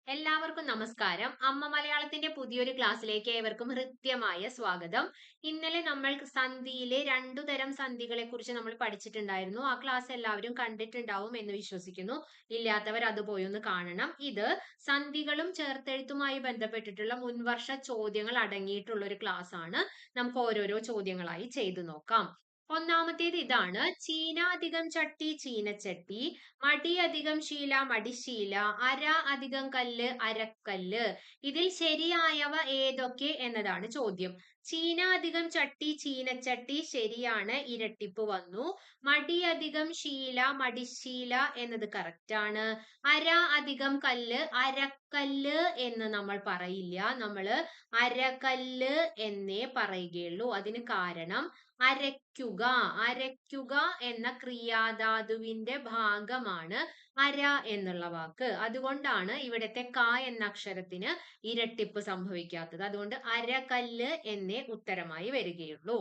എല്ലാവർക്കും നമസ്കാരം. അമ്മ മലയാളത്തിന്റെ പുതിയൊരു ക്ലാസ്സിലേക്ക് ഏവർക്കും ഹൃദ്യമായ സ്വാഗതം. ഇന്നലെ നമ്മൾ സന്ധിയിലെ രണ്ടു തരം സന്ധികളെ കുറിച്ച് നമ്മൾ പഠിച്ചിട്ടുണ്ടായിരുന്നു. ആ ക്ലാസ് എല്ലാവരും കണ്ടിട്ടുണ്ടാവും എന്ന് വിശ്വസിക്കുന്നു. ഇല്ലാത്തവർ അത് പോയി ഒന്ന് കാണണം. ഇത് സന്ധികളും ചേർത്തെഴുത്തുമായി ബന്ധപ്പെട്ടിട്ടുള്ള മുൻവർഷ ചോദ്യങ്ങൾ അടങ്ങിയിട്ടുള്ള ഒരു ക്ലാസ് ആണ്. നമുക്ക് ഓരോരോ ചോദ്യങ്ങളായി ചെയ്തു നോക്കാം. ഒന്നാമത്തേത് ഇതാണ്: ചീന അധികം ചട്ടി ചീനച്ചട്ടി, മടി അധികം ശീല മടിശീല, അര അധികം കല്ല് അരക്കല്ല്. ഇതിൽ ശരിയായവ ഏതൊക്കെ എന്നതാണ് ചോദ്യം. ചീന അധികം ചട്ടി ചീനച്ചട്ടി ശരിയാണ്, ഇരട്ടിപ്പ് വന്നു. മടി അധികം ശീല മടിശീല എന്നത് കറക്റ്റ് ആണ്. അര അധികം കല്ല് അരക്കല്ല് എന്ന് നമ്മൾ പറയില്ല, നമ്മള് അരകല്ല് എന്നേ പറയുകയുള്ളൂ. അതിന് കാരണം അരയ്ക്കുക, അരയ്ക്കുക എന്ന ക്രിയാധാതുവിന്റെ ഭാഗമാണ് അര എന്നുള്ള വാക്ക്. അതുകൊണ്ടാണ് ഇവിടുത്തെ ക എന്ന അക്ഷരത്തിന് ഇരട്ടിപ്പ് സംഭവിക്കാത്തത്. അതുകൊണ്ട് അരകല്ല് എന്നേ ഉത്തരമായി വരികയുള്ളൂ.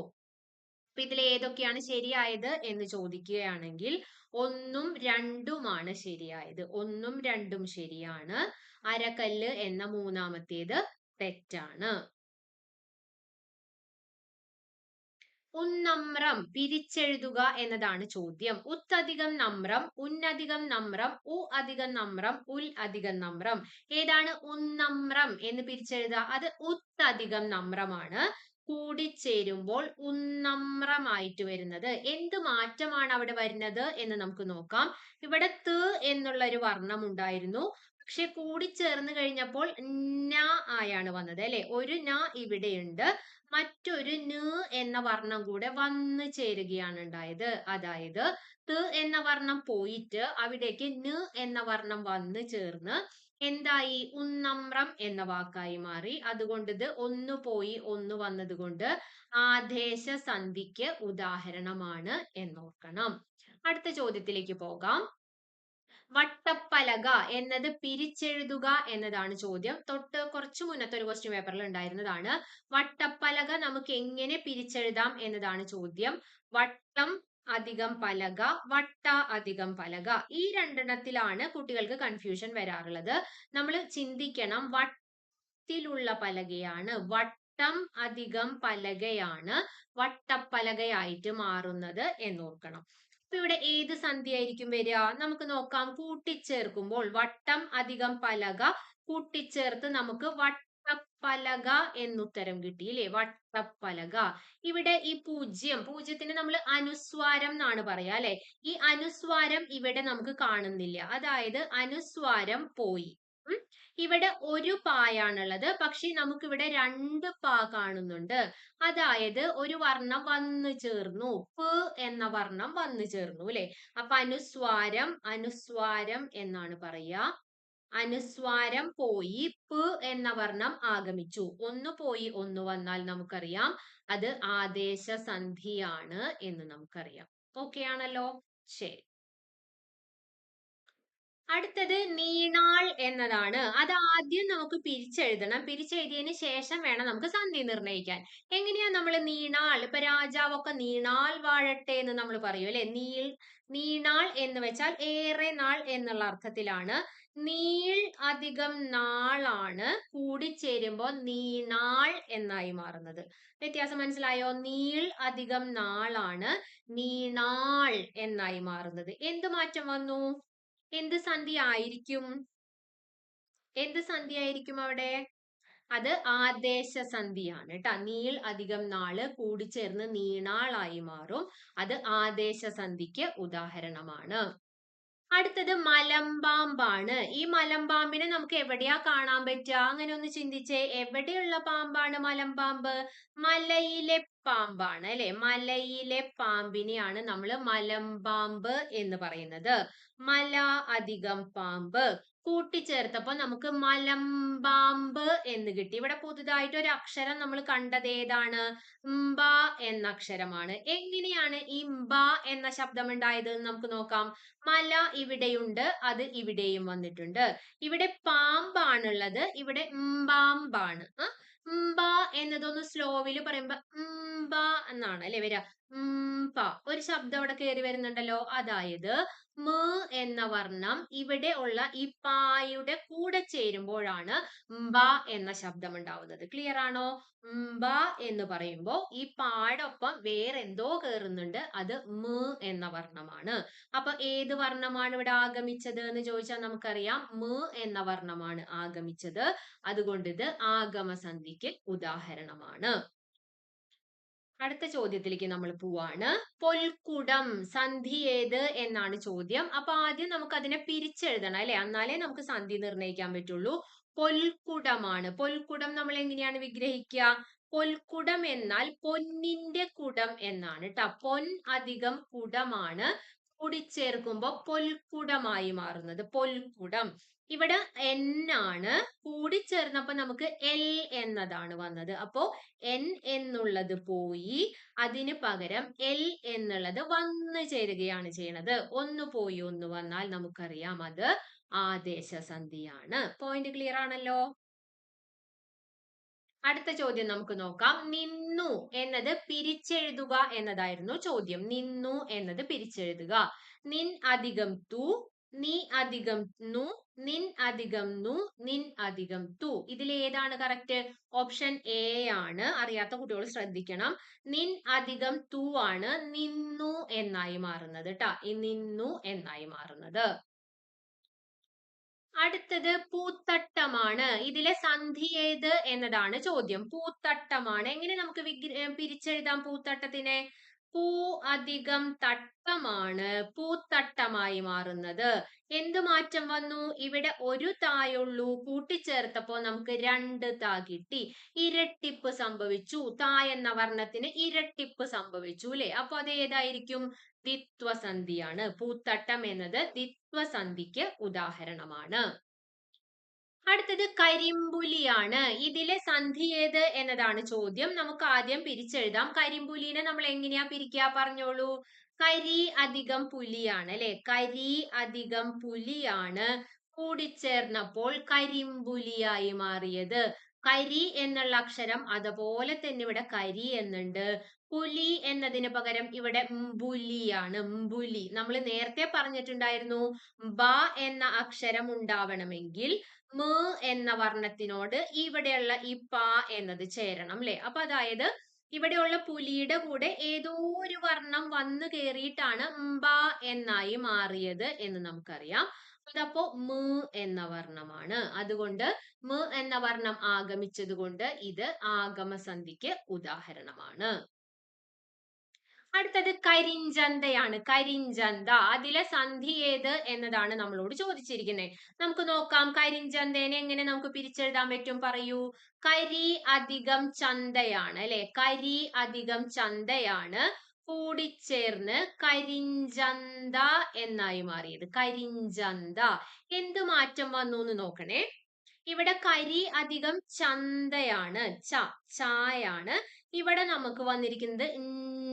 അപ്പൊ ഇതിൽ ഏതൊക്കെയാണ് ശരിയായത് എന്ന് ചോദിക്കുകയാണെങ്കിൽ ഒന്നും രണ്ടുമാണ് ശരിയായത്. ഒന്നും രണ്ടും ശരിയാണ്. അരകല്ല് എന്ന മൂന്നാമത്തേത് തെറ്റാണ്. ഉന്നമ്രം പിരിച്ചെഴുതുക എന്നതാണ് ചോദ്യം. ഉത്തധികം നമ്രം, ഉന്നധികം നമ്രം, ഉ അധികം നമ്രം, ഉൽ അധികം നമ്രം. ഏതാണ് ഉന്നമ്രം എന്ന് പിരിച്ചെഴുതുക? അത് ഉത്തധികം നമ്രമാണ്. കൂടിച്ചേരുമ്പോൾ ഉന്നമ്രമായിട്ട് വരുന്നത്. എന്ത് മാറ്റമാണ് അവിടെ വരുന്നത് എന്ന് നമുക്ക് നോക്കാം. ഇവിടെ ത് എന്നുള്ള ഒരു വർണ്ണം ഉണ്ടായിരുന്നു, പക്ഷെ കൂടിച്ചേർന്ന് കഴിഞ്ഞപ്പോൾ ന ആയാണ് വന്നത് അല്ലെ. ഒരു ന ഇവിടെയുണ്ട്, മറ്റൊരു ന് എന്ന വർണ്ണം കൂടെ വന്നു ചേരുകയാണ് ഉണ്ടായത്. അതായത് ത് എന്ന വർണ്ണം പോയിട്ട് അവിടേക്ക് ന് എന്ന വർണ്ണം വന്നു ചേർന്ന് എന്തായി? ഉന്നമ്രം എന്ന വാക്കായി മാറി. അതുകൊണ്ട് ഇത് ഒന്ന് പോയി ഒന്ന് വന്നത് കൊണ്ട് ആദേശ സന്ധിക്ക് ഉദാഹരണമാണ് എന്നോർക്കണം. അടുത്ത ചോദ്യത്തിലേക്ക് പോകാം. വട്ടപ്പലക എന്നത് പിരിച്ചെഴുതുക എന്നതാണ് ചോദ്യം. തൊട്ട് കുറച്ചു മുന്നത്തെ ഒരു ക്വസ്റ്റ്യൻ പേപ്പറിൽ ഉണ്ടായിരുന്നതാണ്. വട്ടപ്പലക നമുക്ക് എങ്ങനെ പിരിച്ചെഴുതാം എന്നതാണ് ചോദ്യം. വട്ടം അധികം പലക, വട്ട അധികം പലക. ഈ രണ്ടെണ്ണത്തിലാണ് കുട്ടികൾക്ക് കൺഫ്യൂഷൻ വരാറുള്ളത്. നമ്മൾ ചിന്തിക്കണം, വട്ടിലുള്ള പലകയാണ്, വട്ടം അധികം പലകയാണ് വട്ടപ്പലകയായിട്ട് മാറുന്നത് എന്നോർക്കണം. അപ്പൊ ഇവിടെ ഏത് സന്ധി ആയിരിക്കും വരിക? നമുക്ക് നോക്കാം. കൂട്ടിച്ചേർക്കുമ്പോൾ വട്ടം അധികം പലക കൂട്ടിച്ചേർത്ത് നമുക്ക് വട്ടപ്പലക എന്നുത്തരം കിട്ടിയില്ലേ? വട്ടപ്പലക. ഇവിടെ ഈ പൂജ്യത്തിന് നമ്മൾ അനുസ്വാരം എന്നാണ് പറയാ അല്ലെ. ഈ അനുസ്വാരം ഇവിടെ നമുക്ക് കാണുന്നില്ല, അതായത് അനുസ്വാരം പോയി. ഇവിടെ ഒരു പായാണുള്ളത്, പക്ഷെ നമുക്കിവിടെ രണ്ട് പാ കാണുന്നുണ്ട്. അതായത് ഒരു വർണ്ണം വന്നു ചേർന്നു, പ് എന്ന വർണ്ണം വന്നു ചേർന്നു അല്ലെ. അപ്പൊ അനുസ്വാരം എന്നാണ് പറയാ. അനുസ്വാരം പോയി പ് എന്ന വർണ്ണം ആഗമിച്ചു. ഒന്ന് പോയി ഒന്ന് വന്നാൽ നമുക്കറിയാം അത് ആദേശ സന്ധിയാണ് എന്ന് നമുക്കറിയാം. ഓക്കെ ആണല്ലോ? ശരി. അടുത്തത് നീണാൾ എന്നതാണ്. അത് ആദ്യം നമുക്ക് പിരിച്ചെഴുതണം. പിരിച്ചെഴുതിയതിന് ശേഷം വേണം നമുക്ക് സന്ധി നിർണ്ണയിക്കാൻ. എങ്ങനെയാ നമ്മൾ നീണാൾ? ഇപ്പൊ രാജാവൊക്കെ നീണാൾ വാഴട്ടെ എന്ന് നമ്മൾ പറയും അല്ലെ. നീണാൾ എന്ന് വെച്ചാൽ ഏറെ നാൾ എന്നുള്ള അർത്ഥത്തിലാണ്. നീൾ അധികം നാളാണ് കൂടിച്ചേരുമ്പോ നീണാൾ എന്നായി മാറുന്നത്. വ്യത്യാസം മനസ്സിലായോ? നീൾ അധികം നാളാണ് നീണാൾ എന്നായി മാറുന്നത്. എന്ത് മാറ്റം വന്നു? എന്ത് സന്ധി ആയിരിക്കും? എന്ത് സന്ധി ആയിരിക്കും അവിടെ? അത് ആദേശ സന്ധിയാണ് ട്ടാ. നീൾ അധികം നാള് കൂടിച്ചേർന്ന് നീണാളായി മാറും. അത് ആദേശ സന്ധിക്ക് ഉദാഹരണമാണ്. അടുത്തത് മലമ്പാമ്പാണ്. ഈ മലമ്പാമ്പിനെ നമുക്ക് എവിടെയാ കാണാൻ പറ്റുക? അങ്ങനെ ഒന്ന് ചിന്തിച്ചേ. എവിടെയുള്ള പാമ്പാണ് മലമ്പാമ്പ്? മലയിലെ പാമ്പാണ് അല്ലെ. മലയിലെ പാമ്പിനെയാണ് നമ്മൾ മലമ്പാമ്പ് എന്ന് പറയുന്നത്. മല അധികം പാമ്പ് കൂട്ടിച്ചേർത്തപ്പോ നമുക്ക് മലമ്പാമ്പ് എന്ന് കിട്ടി. ഇവിടെ പുതുതായിട്ട് ഒരു അക്ഷരം നമ്മൾ കണ്ടത് ഏതാണ്? മ്പ എന്ന അക്ഷരമാണ്. എങ്ങനെയാണ് ഈ മ്പ എന്ന ശബ്ദം ഉണ്ടായത് എന്ന് നമുക്ക് നോക്കാം. മല ഇവിടെയുണ്ട്, അത് ഇവിടെയും വന്നിട്ടുണ്ട്. ഇവിടെ പാമ്പാണുള്ളത്, ഇവിടെ മ്പാമ്പാണ്. മ്പ എന്നതൊന്ന് സ്ലോവില് പറയുമ്പോ മ്പ എന്നാണ് അല്ലെ വരിക. ഒരു ശബ്ദം അവിടെ കയറി വരുന്നുണ്ടല്ലോ. അതായത് മ എന്ന വർണ്ണം ഇവിടെ ഉള്ള ഈ പായുടെ കൂടെ ചേരുമ്പോഴാണ് ബ എന്ന ശബ്ദം ഉണ്ടാവുന്നത്. ക്ലിയർ ആണോ? ബ എന്ന് പറയുമ്പോ ഈ പാടൊപ്പം വേറെന്തോ കേറുന്നുണ്ട്, അത് മ എന്ന വർണ്ണമാണ്. അപ്പൊ ഏത് വർണ്ണമാണ് ഇവിടെ ആഗമിച്ചത് എന്ന് ചോദിച്ചാൽ നമുക്കറിയാം മ എന്ന വർണ്ണമാണ് ആഗമിച്ചത്. അതുകൊണ്ട് ഇത് ആഗമസന്ധിക്ക് ഉദാഹരണമാണ്. അടുത്ത ചോദ്യത്തിലേക്ക് നമ്മൾ പോവാണ്. പൊൽക്കുടം സന്ധി ഏത് എന്നാണ് ചോദ്യം. അപ്പൊ ആദ്യം നമുക്ക് അതിനെ പിരിച്ചെഴുതണം അല്ലെ, എന്നാലേ നമുക്ക് സന്ധി നിർണ്ണയിക്കാൻ പറ്റുള്ളൂ. പൊൽക്കുടമാണ്. പൊൽക്കുടം നമ്മൾ എങ്ങനെയാണ് വിഗ്രഹിക്കുക? പൊൽക്കുടം എന്നാൽ പൊന്നിന്റെ കുടം എന്നാണ് ട്ടാ. പൊൻ അധികം കുടമാണ് കൂടിച്ചേർക്കുമ്പോ പൊൽക്കുടമായി മാറുന്നത്. പൊൽക്കുടം. ഇവിടെ N ആണ്, കൂടിച്ചേർന്നപ്പോ നമുക്ക് L എന്നതാണ് വന്നത്. അപ്പോ N എന്നുള്ളത് പോയി, അതിന് പകരം L എന്നുള്ളത് വന്നു ചേരുകയാണ് ചെയ്യണത്. ഒന്ന് പോയി ഒന്ന് വന്നാൽ നമുക്കറിയാം അത് ആദേശസന്ധിയാണ്. പോയിന്റ് ക്ലിയർ ആണല്ലോ? അടുത്ത ചോദ്യം നമുക്ക് നോക്കാം. നിന്നു എന്നത് പിരിച്ചെഴുതുക എന്നതായിരുന്നു ചോദ്യം. നിന്നു എന്നത് പിരിച്ചെഴുതുക. നിൻ അധികം തു, നീ അധികം നു, നിൻ അധികം നു, നിൻ അധികം തു. ഇതിൽ ഏതാണ് കറക്റ്റ്? ഓപ്ഷൻ എ ആണ്. അറിയാത്ത കുട്ടികൾ ശ്രദ്ധിക്കണം. നിൻ അധികം തു ആണ് നിന്നു എന്നായി മാറുന്നത് ട്ടാ. ഈ നിന്നു എന്നായി മാറുന്നത്. അടുത്തത് പൂത്തട്ടമാണ്. ഇതിലെ സന്ധി ഏത് എന്നതാണ് ചോദ്യം. പൂത്തട്ടമാണ്. എങ്ങനെ നമുക്ക് പിരിച്ചെഴുതാം പൂത്തട്ടത്തിനെ? പൂ അധികം തട്ടമാണ് പൂത്തട്ടമായി മാറുന്നത്. എന്ത് മാറ്റം വന്നു? ഇവിടെ ഒരു തായുള്ളൂ, കൂട്ടിച്ചേർത്തപ്പോ നമുക്ക് രണ്ട് താ കിട്ടി. ഇരട്ടിപ്പ് സംഭവിച്ചു. താ എന്ന വർണ്ണത്തിന് ഇരട്ടിപ്പ് സംഭവിച്ചു അല്ലെ. അപ്പൊ അത് ഏതായിരിക്കും? ദ്വിത്വസന്ധിയാണ്. പൂത്തട്ടം എന്നത് ദ്വിത്വസന്ധിക്ക് ഉദാഹരണമാണ്. അടുത്തത് കരിമ്പുലിയാണ്. ഇതിലെ സന്ധി ഏത് എന്നതാണ് ചോദ്യം. നമുക്ക് ആദ്യം പിരിച്ചെഴുതാം. കരിമ്പുലിനെ നമ്മൾ എങ്ങനെയാ പിരിക്കുക? പറഞ്ഞോളൂ. കരി അധികം പുലിയാണ് അല്ലെ. കരി അധികം പുലിയാണ് കൂടിച്ചേർന്നപ്പോൾ കരിമ്പുലിയായി മാറിയത്. കരി എന്നുള്ള അക്ഷരം അതുപോലെ തന്നെ ഇവിടെ കരി എന്നുണ്ട്. പുലി എന്നതിന് പകരം ഇവിടെ മ്പുലിയാണ്. മ്പുലി. നമ്മൾ നേരത്തെ പറഞ്ഞിട്ടുണ്ടായിരുന്നു ബ എന്ന അക്ഷരം ഉണ്ടാവണമെങ്കിൽ മ എന്ന വർണ്ണത്തിനോട് ഇവിടെയുള്ള ഈ പ എന്നത് ചേരണം അല്ലെ. അപ്പൊ അതായത് ഇവിടെയുള്ള പുലിയുടെ കൂടെ ഏതോ ഒരു വർണ്ണം വന്നു കയറിയിട്ടാണ് ബ എന്നായി മാറിയത് എന്ന് നമുക്കറിയാം. അതപ്പോ മ എന്ന വർണ്ണമാണ്. അതുകൊണ്ട് മ എന്ന വർണ്ണം ആഗമിച്ചത് കൊണ്ട് ഇത് ആഗമസന്ധിക്ക് ഉദാഹരണമാണ്. അടുത്തത് കരിഞ്ചന്തയാണ്. കരിഞ്ചന്ത. അതിലെ സന്ധി ഏത് എന്നതാണ് നമ്മളോട് ചോദിച്ചിരിക്കുന്നത്. നമുക്ക് നോക്കാം കരിഞ്ചന്തേനെ എങ്ങനെ നമുക്ക് പിരിച്ചെഴുതാൻ പറ്റും? പറയൂ. കരി അധികം ചന്തയാണ് അല്ലെ. കരി അധികം ചന്തയാണ് കൂടിച്ചേർന്ന് കരിഞ്ചന്ത എന്നായി മാറിയത്. കരിഞ്ചന്ത. എന്ത് മാറ്റം വന്നു എന്ന് നോക്കണേ. ഇവിടെ കരി അധികം ചന്തയാണ്, ചായാണ്. ഇവിടെ നമുക്ക് വന്നിരിക്കുന്നത്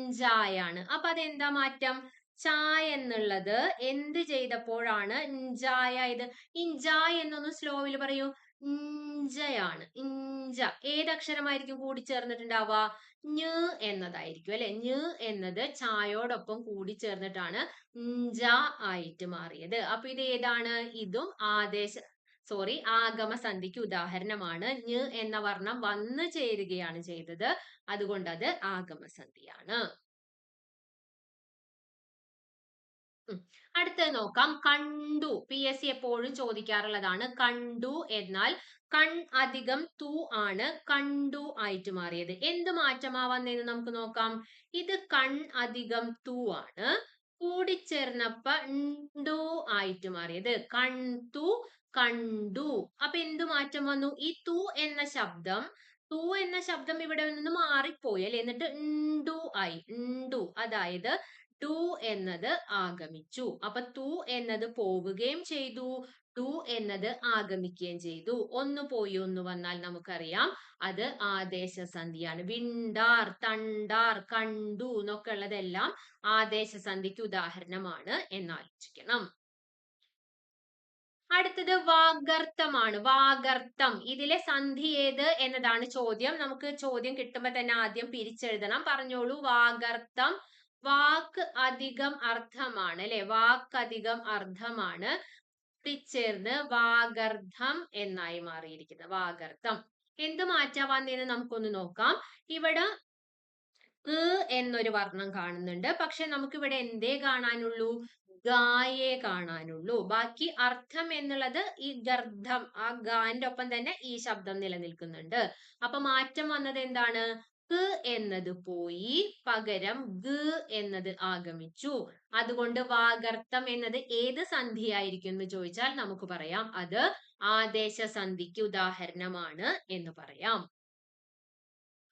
ഞ്ചായാണ്. അപ്പൊ അതെന്താ മാറ്റം? ചായ എന്നുള്ളത് എന്ത് ചെയ്തപ്പോഴാണ് ഞ്ചായത്? ഇഞ്ച എന്നൊന്ന് സ്ലോവിൽ പറയൂ. ഇഞ്ചയാണ്. ഇഞ്ച. ഏതക്ഷരമായിരിക്കും കൂടി ചേർന്നിട്ടുണ്ടാവുക? ഞ് എന്നതായിരിക്കും അല്ലെ. ഞ് എന്നത് ചായോടൊപ്പം കൂടി ചേർന്നിട്ടാണ് ഞ്ച ആയിട്ട് മാറിയത്. അപ്പൊ ഇത് ഏതാണ്? ഇതും ആഗമസന്ധിക്ക് ഉദാഹരണമാണ്. ഞ് എന്ന വർണ്ണം വന്നു ചേരുകയാണ് ചെയ്തത്. അതുകൊണ്ട് അത് ആഗമസന്ധിയാണ്. അടുത്തത് നോക്കാം. കണ്ടു. PSC എപ്പോഴും ചോദിക്കാറുള്ളതാണ്. കണ്ടു എന്നാൽ കൺ അധികം തു ആണ് കണ്ടു ആയിട്ട് മാറിയത്. എന്ത് മാറ്റമാ വന്നതെന്ന് നമുക്ക് നോക്കാം. ഇത് കൺ അധികം തു ആണ് കൂടിച്ചേർന്നപ്പോ ണ്ടു ആയിട്ട് മാറിയത്. കണ്ടു കണ്ടു. അപ്പൊ എന്ത് മാറ്റം വന്നു? ഈ തു എന്ന ശബ്ദം ഇവിടെ നിന്ന് മാറിപ്പോയി അല്ലെ. എന്നിട്ട് ണ്ടു ആയി. ണ്ടു. അതായത് ടു എന്നത് ആഗമിച്ചു. അപ്പൊ തു എന്നത് പോവുകയും ചെയ്തു, ടു എന്നത് ആഗമിക്കുകയും ചെയ്തു. ഒന്ന് പോയി ഒന്ന് വന്നാൽ നമുക്കറിയാം അത് ആദേശസന്ധിയാണ്. വിണ്ടാർ, തണ്ടാർ, കണ്ടു എന്നൊക്കെ ഉള്ളതെല്ലാം ആദേശസന്ധിക്ക് ഉദാഹരണമാണ് എന്നാലോചിക്കണം. അടുത്തത് വാഗർത്തമാണ്. വാഗർത്തം. ഇതിലെ സന്ധി ഏത് എന്നതാണ് ചോദ്യം. നമുക്ക് ചോദ്യം കിട്ടുമ്പോ തന്നെ ആദ്യം പിരിച്ചെഴുതണം. പറഞ്ഞോളൂ. വാഗർത്തം വാക്ക് അധികം അർത്ഥമാണ് അല്ലെ, വാക്കധികം അർത്ഥമാണ് കൂടിച്ചേർന്ന് വാഗർദ്ധം എന്നായി മാറിയിരിക്കുന്നത്. വാഗർദ്ധം എന്ത് മാറ്റാ വന്നേന്ന് നമുക്കൊന്ന് നോക്കാം. ഇവിടെ എന്നൊരു വർണ്ണം കാണുന്നുണ്ട്, പക്ഷെ നമുക്ക് ഇവിടെ എന്തേ കാണാനുള്ളൂ, ഗായെ കാണാനുള്ളൂ. ബാക്കി അർത്ഥം എന്നുള്ളത് ഈ ഗർദ്ധം, ആ ഗാന്റെ ഒപ്പം തന്നെ ഈ ശബ്ദം നിലനിൽക്കുന്നുണ്ട്. അപ്പൊ മാറ്റം വന്നത് എന്താണ്, ക് എന്നത് പോയി, പകരം ഗ എന്നത് ആഗമിച്ചു. അതുകൊണ്ട് വാഗർത്ഥം എന്നത് ഏത് സന്ധിയായിരിക്കും എന്ന് ചോദിച്ചാൽ നമുക്ക് പറയാം അത് ആദേശ സന്ധിക്ക് ഉദാഹരണമാണ് എന്ന് പറയാം.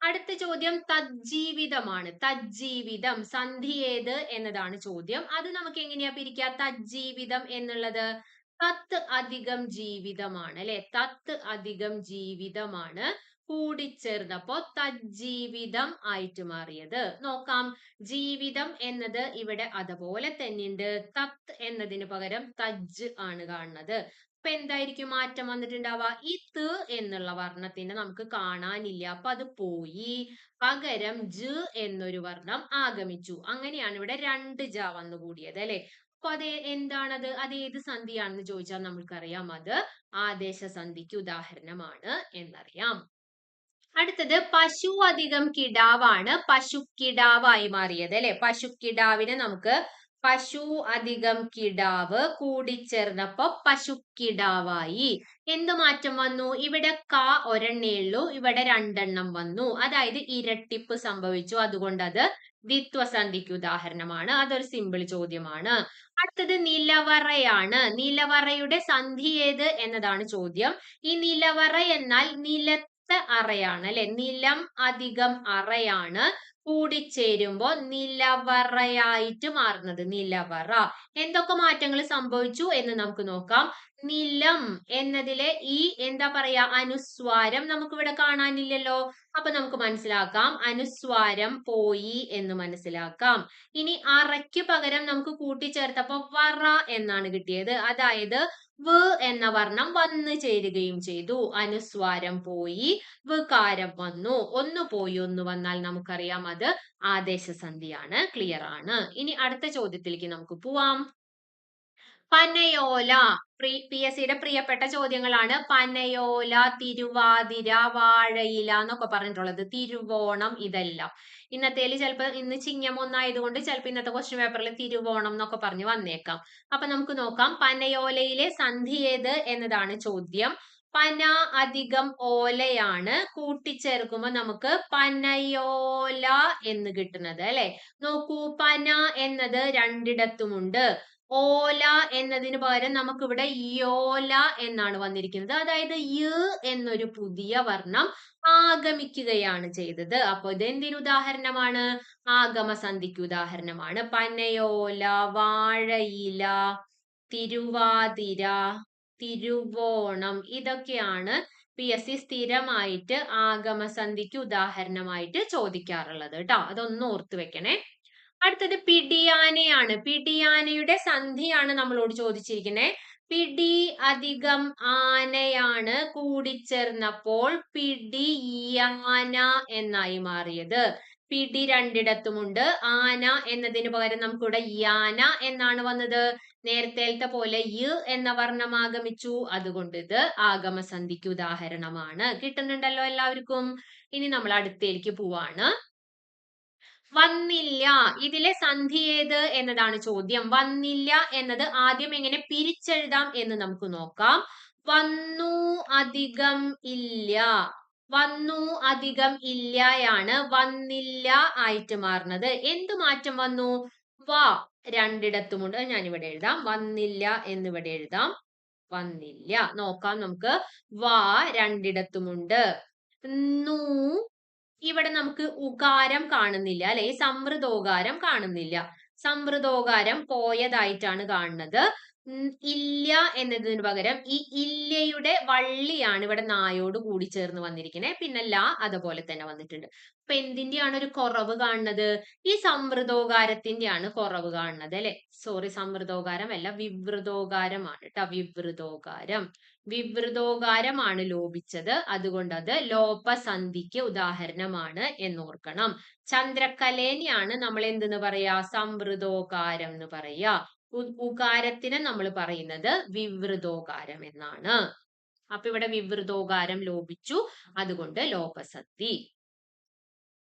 അടുത്ത ചോദ്യം തജ്ജീവിതമാണ്. തജ്ജീവിതം സന്ധി ഏത് എന്നതാണ് ചോദ്യം. അത് നമുക്ക് എങ്ങനെയാ പിരിക്കുക, തജ്ജീവിതം എന്നുള്ളത് തത്ത് അധികം ജീവിതമാണ് അല്ലെ, തത്ത് അധികം ജീവിതമാണ് കൂടിച്ചേർന്നപ്പോ തജ്ജീവിതം ആയിട്ട് മാറിയത്. നോക്കാം, ജീവിതം എന്നത് ഇവിടെ അതുപോലെ തന്നെയുണ്ട്, തത്ത് എന്നതിന് പകരം തജ് ആണ് കാണുന്നത്. അപ്പൊ എന്തായിരിക്കും മാറ്റം വന്നിട്ടുണ്ടാവുക, ഈ ത് എന്നുള്ള വർണ്ണത്തിന് നമുക്ക് കാണാനില്ല, അപ്പൊ അത് പോയി, പകരം ജ് എന്നൊരു വർണ്ണം ആഗമിച്ചു. അങ്ങനെയാണ് ഇവിടെ രണ്ട് ജ വന്നു കൂടിയത് അല്ലെ. അപ്പൊ അത് എന്താണത്, അത് ഏത് സന്ധിയാണെന്ന് ചോദിച്ചാൽ നമുക്കറിയാം അത് ആദേശ സന്ധിക്ക് ഉദാഹരണമാണ് എന്നറിയാം. അടുത്തത് പശു അധികം കിടാവാണ് പശുക്കിടാവായി മാറിയത് അല്ലെ. പശുക്കിടാവിനെ നമുക്ക് പശു അധികം കിടാവ് കൂടിച്ചേർന്നപ്പോ പശുക്കിടാവായി. എന്ത് മാറ്റം വന്നു, ഇവിടെ ക ഒരെണ്ണേ ഉള്ളൂ, ഇവിടെ രണ്ടെണ്ണം വന്നു, അതായത് ഇരട്ടിപ്പ് സംഭവിച്ചു. അതുകൊണ്ട് അത് ദ്വിത്വസന്ധിക്ക് ഉദാഹരണമാണ്. അതൊരു സിമ്പിൾ ചോദ്യമാണ്. അടുത്തത് നിലവറയാണ്. നിലവറയുടെ സന്ധി ഏത് എന്നതാണ് ചോദ്യം. ഈ നിലവറ എന്നാൽ അറയാണ് അല്ലെ, നിലം അധികം അറയാണ് കൂടിച്ചേരുമ്പോ നിലവറയായിട്ട് മാറുന്നത്, നിലവറ. എന്തൊക്കെ മാറ്റങ്ങൾ സംഭവിച്ചു എന്ന് നമുക്ക് നോക്കാം. നിലം എന്നതിലെ ഈ എന്താ പറയാ, അനുസ്വാരം നമുക്ക് ഇവിടെ കാണാനില്ലല്ലോ. അപ്പൊ നമുക്ക് മനസ്സിലാക്കാം അനുസ്വാരം പോയി എന്ന് മനസ്സിലാക്കാം. ഇനി അറയ്ക്ക് പകരം നമുക്ക് കൂട്ടിച്ചേർത്തപ്പോ വറ എന്നാണ് കിട്ടിയത്, അതായത് വ് എന്ന വർണ്ണം വന്നു ചേരുകയും ചെയ്തു. അനുസ്വാരം പോയി, വികാരം വന്നു. ഒന്ന് പോയി ഒന്ന് വന്നാൽ നമുക്കറിയാം അത് ആദേശ സന്ധിയാണ്. ക്ലിയർ ആണ്. ഇനി അടുത്ത ചോദ്യത്തിലേക്ക് നമുക്ക് പോവാം. പനയോല, PSC യുടെ പ്രിയപ്പെട്ട ചോദ്യങ്ങളാണ്. പനയോല, തിരുവാതിര, വാഴയില എന്നൊക്കെ പറഞ്ഞിട്ടുള്ളത്, തിരുവോണം, ഇതെല്ലാം ഇന്നത്തേൽ ചിലപ്പോ ഇന്ന് ചിങ്ങം ഒന്നായതുകൊണ്ട് ചിലപ്പോ ഇന്നത്തെ ക്വസ്റ്റ്യൻ പേപ്പറിൽ തിരുവോണം എന്നൊക്കെ പറഞ്ഞു വന്നേക്കാം. അപ്പൊ നമുക്ക് നോക്കാം പനയോലയിലെ സന്ധി ഏത് എന്നതാണ് ചോദ്യം. പന അധികം ഓലയാണ് കൂട്ടിച്ചേർക്കുമ്പോ നമുക്ക് പനയോല എന്ന് കിട്ടുന്നത് അല്ലെ. നോക്കൂ, പന എന്നത് രണ്ടിടത്തുമുണ്ട്, ഓല എന്നതിന് പകരം നമുക്ക് ഇവിടെ യോല എന്നാണ് വന്നിരിക്കുന്നത്, അതായത് യ് എന്നൊരു പുതിയ വർണ്ണം ആഗമിക്കുകയാണ് ചെയ്തത്. അപ്പൊ ഇതെന്തിന് ഉദാഹരണമാണ്, ആഗമസന്ധിക്ക് ഉദാഹരണമാണ്. പനയോല, വാഴയില, തിരുവാതിര, തിരുവോണം, ഇതൊക്കെയാണ് PSC സ്ഥിരമായിട്ട് ആഗമസന്ധിക്ക് ഉദാഹരണമായിട്ട് ചോദിക്കാറുള്ളത് കേട്ടോ. അതൊന്ന് ഓർത്തു വെക്കണേ. അടുത്തത് പിടിയാനയാണ്. പിടിയാനയുടെ സന്ധിയാണ് നമ്മളോട് ചോദിച്ചിരിക്കുന്നത്. പിടി അധികം ആനയാണ് കൂടിച്ചേർന്നപ്പോൾ പിടിയാന എന്നായി മാറിയത്. പിടി രണ്ടിടത്തുമുണ്ട്, ആന എന്നതിന് പകരം നമുക്കിവിടെ യാന എന്നാണ് വന്നത്. നേരത്തെ പോലെ യ് എന്ന വർണ്ണം ആഗമിച്ചു, അതുകൊണ്ട് ഇത് ആഗമസന്ധിക്ക് ഉദാഹരണമാണ്. കിട്ടുന്നുണ്ടല്ലോ എല്ലാവർക്കും. ഇനി നമ്മൾ അടുത്തേക്ക് പോവാണ്. വന്നില്ല, ഇതിലെ സന്ധി ഏത് എന്നതാണ് ചോദ്യം. വന്നില്ല എന്നത് ആദ്യം എങ്ങനെ പിരിച്ചെഴുതാം എന്ന് നമുക്ക് നോക്കാം. വന്നു അധികം ഇല്ല, വന്നു അധികം ഇല്ലയാണ് വന്നില്ല ആയിട്ട് മാറുന്നത്. എന്ത് മാറ്റം വന്നു, വ രണ്ടിടത്തുമുണ്ട്, ഞാനിവിടെ എഴുതാം, വന്നില്ല എന്നിവിടെ എഴുതാം, വന്നില്ല. നോക്കാം നമുക്ക്, വ രണ്ടിടത്തുമുണ്ട്. നൂ ഇവിടെ നമുക്ക് ഉകാരം കാണുന്നില്ല അല്ലെ, സമൃദ്ധോകാരം കാണുന്നില്ല. സമൃദ്ധോകാരം പോയതായിട്ടാണ് കാണുന്നത്. ഇല്ല എന്നതിന് പകരം ഈ ഇല്ലയുടെ വള്ളിയാണ് ഇവിടെ നായോട് കൂടി ചേർന്ന് വന്നിരിക്കുന്നത്. പിന്നെ ല അതുപോലെ തന്നെ വന്നിട്ടുണ്ട്. അപ്പൊ എന്തിന്റെയാണ് ഒരു കുറവ് കാണുന്നത്, ഈ സമൃദ്ധോകാരത്തിന്റെയാണ് കുറവ് കാണുന്നത് അല്ലെ. സോറി, സമൃദ്ധോകാരം അല്ല, വിവൃതോകാരമാണ് കേട്ടോ, വിവൃതോകാരം. വിവൃതോകാരമാണ് ലോപിച്ചത്, അതുകൊണ്ട് അത് ലോപസന്ധിക്ക് ഉദാഹരണമാണ് എന്നോർക്കണം. ചന്ദ്രക്കലേനെയാണ് നമ്മൾ എന്തെന്ന് പറയാ, സംവൃതോകാരം എന്ന് പറയാ. ഉകാരത്തിന് നമ്മൾ പറയുന്നത് വിവൃതോകാരം എന്നാണ്. അപ്പൊ ഇവിടെ വിവൃതോകാരം ലോപിച്ചു, അതുകൊണ്ട് ലോപസന്ധി.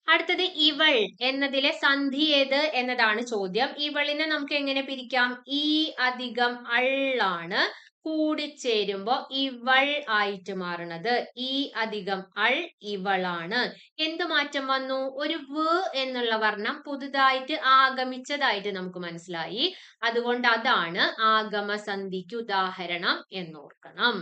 അടുത്തത് ഇവൾ എന്നതിലെ സന്ധി ഏത് എന്നതാണ് ചോദ്യം. ഇവളിനെ നമുക്ക് എങ്ങനെ പിരിക്കാം? ഈ അധികം അള്ളാണ് കൂടിച്ചേരുമ്പോ ഇവൾ ആയിട്ട് മാറണത്. ഈ അധികം അൾ ഇവളാണ്. എന്ത് മാറ്റം വന്നു? ഒരു വ് എന്നുള്ള വർണ്ണം പുതുതായിട്ട് ആഗമിച്ചതായിട്ട് നമുക്ക് മനസ്സിലായി. അതുകൊണ്ട് അതാണ് ആഗമസന്ധിക്ക് ഉദാഹരണം എന്നോർക്കണം.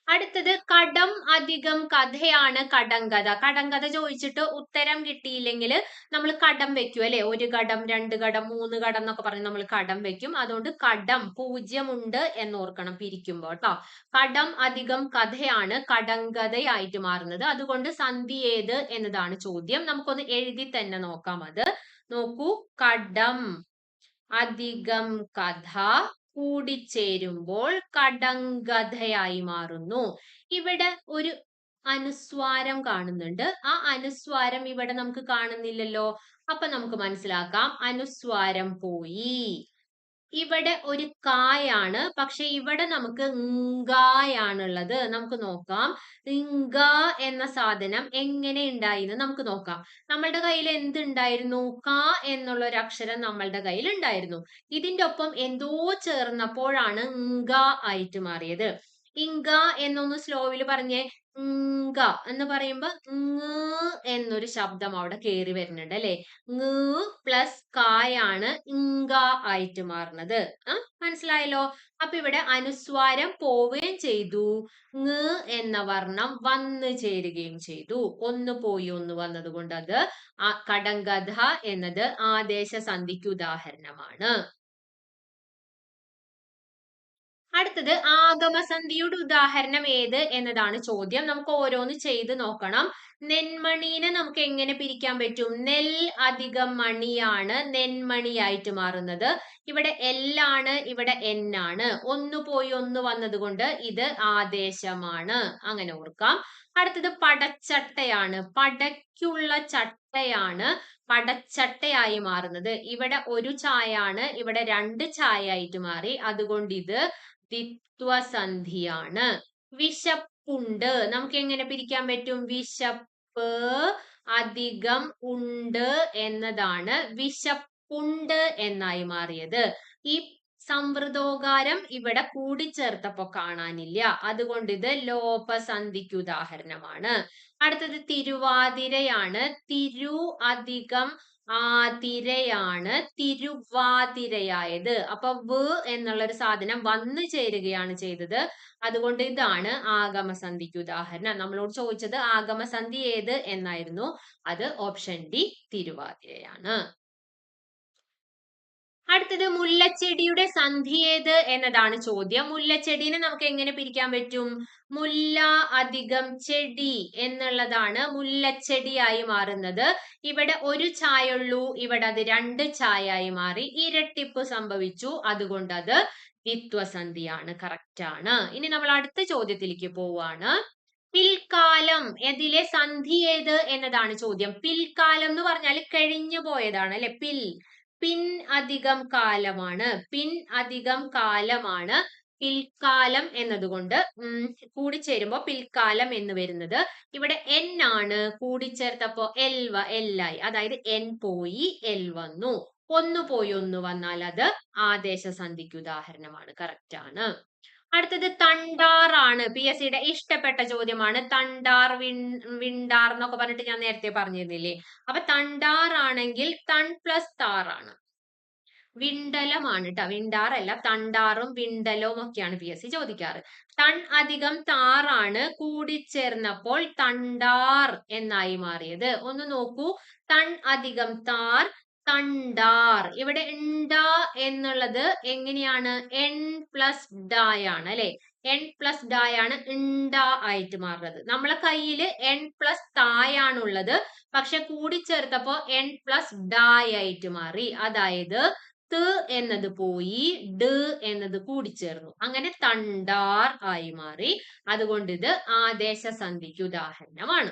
അടുത്തത് കടം അധികം കഥയാണ് കടങ്കഥ. കടങ്കഥ ചോദിച്ചിട്ട് ഉത്തരം കിട്ടിയില്ലെങ്കിൽ നമ്മൾ കടം വെക്കും അല്ലെ. ഒരു കടം, രണ്ട് കടം, മൂന്ന് കടം എന്നൊക്കെ പറഞ്ഞ് നമ്മൾ കടം വെക്കും. അതുകൊണ്ട് കടം 0 ഉണ്ട് എന്നോർക്കണം പിരിക്കുമ്പോൾ കേട്ടോ. കടം അധികം കഥയാണ് കടങ്കഥയായിട്ട് മാറുന്നത്. അതുകൊണ്ട് സന്ധി ഏത് എന്നതാണ് ചോദ്യം. നമുക്കൊന്ന് എഴുതി തന്നെ നോക്കാം. അത് നോക്കൂ, കടം അധികം കഥ കൂടിച്ചേരുമ്പോൾ കടങ്കഥയായി മാറുന്നു. ഇവിടെ ഒരു അനുസ്വാരം കാണുന്നുണ്ട്. ആ അനുസ്വാരം ഇവിടെ നമുക്ക് കാണുന്നില്ലല്ലോ. അപ്പൊ നമുക്ക് മനസ്സിലാക്കാം, അനുസ്വാരം പോയി. ഇവിടെ ഒരു കായാണ്, പക്ഷെ ഇവിടെ നമുക്ക് ങ്കായാണുള്ളത്. നമുക്ക് നോക്കാം ങ്ക എന്ന സാധനം എങ്ങനെ ഉണ്ടായി എന്ന് നമുക്ക് നോക്കാം. നമ്മളുടെ കയ്യിൽ എന്തുണ്ടായിരുന്നു? ക എന്നുള്ള ഒരു അക്ഷരം നമ്മളുടെ കയ്യിൽ ഉണ്ടായിരുന്നു. ഇതിന്റെ ഒപ്പം എന്തോ ചേർന്നപ്പോഴാണ് ങ്ക ആയിട്ട് മാറിയത്. ഇങ്ക എന്നൊന്ന് സ്ലോവിൽ പറഞ്ഞേ. ങ്ക എന്ന് പറയുമ്പോ ങ് എന്നൊരു ശബ്ദം അവിടെ കയറി വരുന്നുണ്ട് അല്ലെ. ങ് പ്ലസ് കായാണ് ഇങ്ക ആയിട്ട് മാറുന്നത്. മനസ്സിലായല്ലോ. അപ്പൊ ഇവിടെ അനുസ്വാരം പോവുകയും ചെയ്തു, ങ് എന്ന വർണ്ണം വന്നു ചേരുകയും ചെയ്തു. ഒന്ന് പോയി ഒന്ന് വന്നത് കൊണ്ട് അത് കടങ്കഥ എന്നത് ആദേശ സന്ധിക്ക് ഉദാഹരണമാണ്. അടുത്തത് ആഗമസന്ധിയുടെ ഉദാഹരണം ഏത് എന്നതാണ് ചോദ്യം. നമുക്ക് ഓരോന്ന് ചെയ്ത് നോക്കണം. നെന്മണീനെ നമുക്ക് എങ്ങനെ പിരിക്കാൻ പറ്റും? നെൽ അധികം മണിയാണ് നെന്മണിയായിട്ട് മാറുന്നത്. ഇവിടെ എല്ലാണ്, ഇവിടെ എന്നാണ്. ഒന്ന് പോയി ഒന്ന് വന്നത് കൊണ്ട് ഇത് ആദേശമാണ്. അങ്ങനെ ഓർക്കാം. അടുത്തത് പടച്ചട്ടയാണ്. പടയ്ക്കുള്ള ചട്ടയാണ് പടച്ചട്ടയായി മാറുന്നത്. ഇവിടെ ഒരു ചായാണ്, ഇവിടെ 2 ചായായിട്ട് മാറി. അതുകൊണ്ട് ഇത് ദ്വിത്വസന്ധിയാണ്. വിശപ്പുണ്ട് നമുക്ക് എങ്ങനെ പിരിക്കാൻ പറ്റും? വിശപ്പ് അധികം ഉണ്ട് എന്നതാണ് വിശപ്പുണ്ട് എന്നായി മാറിയത്. ഈ സംവൃതോകാരം ഇവിടെ കൂടിച്ചേർത്തപ്പോ കാണാനില്ല. അതുകൊണ്ട് ഇത് ലോപസന്ധിക്ക് ഉദാഹരണമാണ്. അടുത്തത് തിരുവാതിരയാണ്. തിരു അധികം ആതിരയാണ് തിരുവാതിരയായത്. അപ്പൊ വ് എന്നുള്ള ഒരു സാധനം വന്നു ചേരുകയാണ് ചെയ്തത്. അതുകൊണ്ട് ഇതാണ് ആഗമസന്ധിക്ക് ഉദാഹരണം. നമ്മളോട് ചോദിച്ചത് ആഗമസന്ധി ഏത് എന്നായിരുന്നു. അത് ഓപ്ഷൻ ഡി തിരുവാതിരയാണ്. അടുത്തത് മുല്ലച്ചെടിയുടെ സന്ധി ഏത് എന്നതാണ് ചോദ്യം. മുല്ലച്ചെടിനെ നമുക്ക് എങ്ങനെ പിരിക്കാൻ പറ്റും? മുല്ല അധികം ചെടി എന്നുള്ളതാണ് മുല്ലച്ചെടിയായി മാറുന്നത്. ഇവിടെ ഒരു ചായുള്ളൂ, ഇവിടെ അത് 2 ചായായി മാറി, ഇരട്ടിപ്പ് സംഭവിച്ചു. അതുകൊണ്ട് അത് ദ്വിത്വസന്ധിയാണ്. കറക്റ്റ് ആണ്. ഇനി നമ്മൾ അടുത്ത ചോദ്യത്തിലേക്ക് പോവാണ്. പിൽക്കാലം ഇതിലെ സന്ധി ഏത് എന്നതാണ് ചോദ്യം. പിൽക്കാലം എന്ന് പറഞ്ഞാൽ കഴിഞ്ഞു പോയതാണ് അല്ലെ. പിൻ അധികം കാലമാണ്. പിൻ അധികം കാലമാണ് പിൽക്കാലം എന്നതുകൊണ്ട് കൂടിച്ചേരുമ്പോ പിൽക്കാലം എന്ന് വരുന്നത്. ഇവിടെ എൻ ആണ് കൂടിച്ചേർത്തപ്പോ എല്ലായി. അതായത് എൻ പോയി എൽ വന്നു. ഒന്ന് പോയി ഒന്ന് വന്നാൽ അത് ആദേശ സന്ധിക്ക് ഉദാഹരണമാണ്. കറക്റ്റ് ആണ്. അടുത്തത് തണ്ടാറാണ്. PSC യുടെ ഇഷ്ടപ്പെട്ട ചോദ്യമാണ്. തണ്ടാർ വിണ്ടാർ എന്നൊക്കെ പറഞ്ഞിട്ട് ഞാൻ നേരത്തെ പറഞ്ഞിരുന്നില്ലേ. അപ്പൊ തണ്ടാറാണെങ്കിൽ തൺ പ്ലസ് താറാണ്. വിണ്ടലമാണ് കേട്ടോ. വിണ്ടാറല്ല, തണ്ടാറും വിണ്ടലവും ഒക്കെയാണ് PSC ചോദിക്കാറ്. തൺ അധികം താറാണ് കൂടിച്ചേർന്നപ്പോൾ തണ്ടാർ എന്നായി മാറിയത്. ഒന്ന് നോക്കൂ, തൺ അധികം താർ തണ്ടാർ. ഇവിടെ ണ്ട എന്നുള്ളത് എങ്ങനെയാണ്? എൻ പ്ലസ് ഡായാണ് അല്ലെ. എൻ പ്ലസ് ഡായാണ് ണ്ട ആയിട്ട് മാറുന്നത്. നമ്മളെ കയ്യിൽ എൻ പ്ലസ് തായാണുള്ളത്, പക്ഷെ കൂടിച്ചേർത്തപ്പോ എൻ പ്ലസ് ഡായ് ആയിട്ട് മാറി. അതായത് ത് എന്നത് പോയി ഡ് എന്നത് കൂടിച്ചേർന്നു. അങ്ങനെ തണ്ടാർ ആയി മാറി. അതുകൊണ്ട് ഇത് ആദേശ സന്ധിക്ക് ഉദാഹരണമാണ്.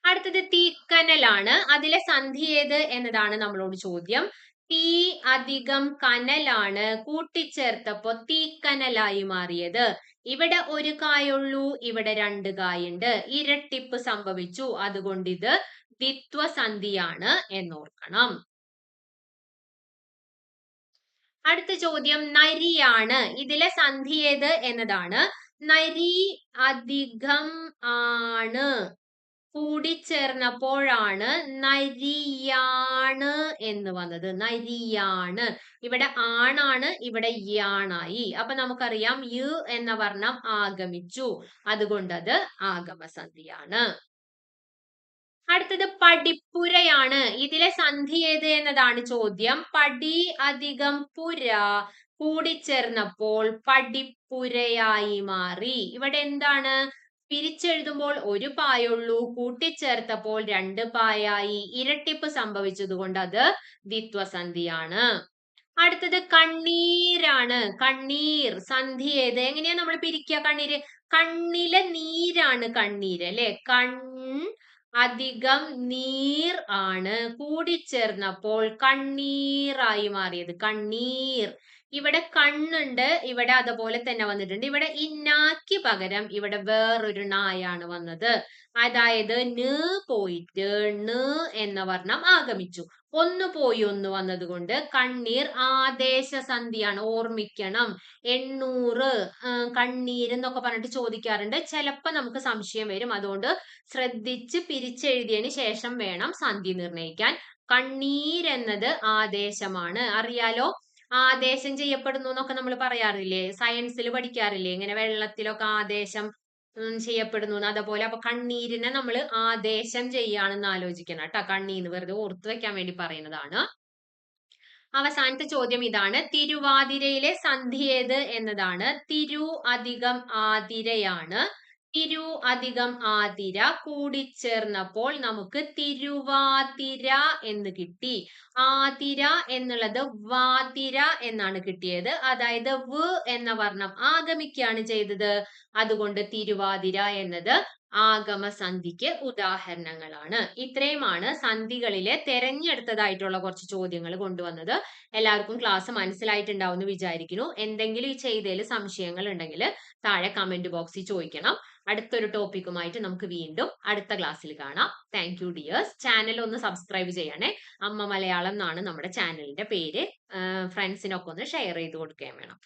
അടുത്തത് തീക്കനലാണ്. അതിലെ സന്ധി ഏത് എന്നതാണ് നമ്മളോട് ചോദ്യം. തീ അധികം കനലാണ് കൂട്ടിച്ചേർത്തപ്പോ തീക്കനലായി മാറിയത്. ഇവിടെ ഒരു കായുള്ളൂ, ഇവിടെ രണ്ട് കായുണ്ട്, ഇരട്ടിപ്പ് സംഭവിച്ചു. അതുകൊണ്ട് ഇത് ദ്വിത്വസന്ധിയാണ് എന്നോർക്കണം. അടുത്ത ചോദ്യം നരിയാണ്. ഇതിലെ സന്ധി ഏത് എന്നതാണ്. നരി അധികം ആണ് കൂടിച്ചേർന്നപ്പോഴാണ് നരിയാണ് എന്ന് വന്നത്. നരിയാണ്. ഇവിടെ ആണാണ്, ഇവിടെ യാണായി. അപ്പൊ നമുക്കറിയാം യു എന്ന വർണ്ണം ആഗമിച്ചു. അതുകൊണ്ട് അത് ആഗമസന്ധിയാണ്. അടുത്തത് പടിപ്പുരയാണ്. ഇതിലെ സന്ധി ഏത് എന്നതാണ് ചോദ്യം. പടി അധികം പുര കൂടിച്ചേർന്നപ്പോൾ പടിപ്പുരയായി മാറി. ഇവിടെ എന്താണ്? പിരിച്ചെഴുതുമ്പോൾ ഒരു പായുള്ളൂ, കൂട്ടിച്ചേർത്തപ്പോൾ രണ്ട് പായായി, ഇരട്ടിപ്പ് സംഭവിച്ചത് കൊണ്ട് അത് ദ്വിത്വസന്ധിയാണ്. അടുത്തത് കണ്ണീരാണ്. കണ്ണീർ സന്ധി ഏത്? എങ്ങനെയാ നമ്മൾ പിരിക്കുക കണ്ണീര്? കണ്ണിലെ നീരാണ് കണ്ണീര് അല്ലെ. അധികം നീർ ആണ് കൂടിച്ചേർന്നപ്പോൾ കണ്ണീറായി മാറിയത്. കണ്ണീർ. ഇവിടെ കണ്ണുണ്ട്, ഇവിടെ അതുപോലെ തന്നെ വന്നിട്ടുണ്ട്. ഇവിടെ ഇന്നാക്ക് പകരം ഇവിടെ വേറൊരു നായാണ് വന്നത്. അതായത് ന് പോയിട്ട് ണ് എന്ന വർണ്ണം ആഗമിച്ചു. ഒന്ന് പോയി ഒന്ന് വന്നത് കൊണ്ട് കണ്ണീർ ആദേശ സന്ധിയാണ്. ഓർമ്മിക്കണം. 800 കണ്ണീർ എന്നൊക്കെ പറഞ്ഞിട്ട് ചോദിക്കാറുണ്ട്. ചിലപ്പോ നമുക്ക് സംശയം വരും. അതുകൊണ്ട് ശ്രദ്ധിച്ച് പിരിച്ചെഴുതിയതിന് ശേഷം വേണം സന്ധി നിർണയിക്കാൻ. കണ്ണീരെന്നത് ആദേശമാണ്. അറിയാലോ, ആദേശം ചെയ്യപ്പെടുന്നു എന്നൊക്കെ നമ്മൾ പറയാറില്ലേ, സയൻസിൽ പഠിക്കാറില്ലേ, ഇങ്ങനെ വെള്ളത്തിലൊക്കെ ആദേശം ചെയ്യപ്പെടുന്നു. അതുപോലെ അപ്പൊ കണ്ണീരിനെ നമ്മൾ ആദേശം ചെയ്യാണെന്ന് ആലോചിക്കണം കേട്ടോ. കണ്ണീന്ന് വെറുതെ ഓർത്തു വെക്കാൻ വേണ്ടി പറയുന്നതാണ്. അവസാനത്തെ ചോദ്യം ഇതാണ്. തിരുവാതിരയിലെ സന്ധി ഏത് എന്നതാണ്. തിരു അധികം ആതിരയാണ്. തിരു അധികം ആതിര കൂടിച്ചേർന്നപ്പോൾ നമുക്ക് തിരുവാതിര എന്ന് കിട്ടി. ആതിര എന്നുള്ളത് വാതിര എന്നാണ് കിട്ടിയത്. അതായത് വ് എന്ന വർണ്ണം ആഗമിക്കുകയാണ് ചെയ്തത്. അതുകൊണ്ട് തിരുവാതിര എന്നത് ആഗമസന്ധിക്ക് ഉദാഹരണങ്ങളാണ്. ഇത്രയുമാണ് സന്ധികളിലെ തെരഞ്ഞെടുത്തതായിട്ടുള്ള കുറച്ച് ചോദ്യങ്ങൾ കൊണ്ടുവന്നത്. എല്ലാവർക്കും ക്ലാസ് മനസ്സിലായിട്ടുണ്ടാവും എന്ന് വിചാരിക്കുന്നു. എന്തെങ്കിലും ഈ ചെയ്തതിൽ സംശയങ്ങൾ ഉണ്ടെങ്കിൽ താഴെ കമന്റ് ബോക്സിൽ ചോദിക്കണം. അടുത്തൊരു ടോപ്പിക്കുമായിട്ട് നമുക്ക് വീണ്ടും അടുത്ത ക്ലാസ്സിൽ കാണാം. Thank you dears. ചാനൽ ഒന്ന് സബ്സ്ക്രൈബ് ചെയ്യണേ. അമ്മ മലയാളം എന്നാണ് നമ്മുടെ ചാനലിന്റെ പേര്. ഫ്രണ്ട്സിനൊക്കെ ഒന്ന് ഷെയർ ചെയ്ത് കൊടുക്കുകയും വേണം.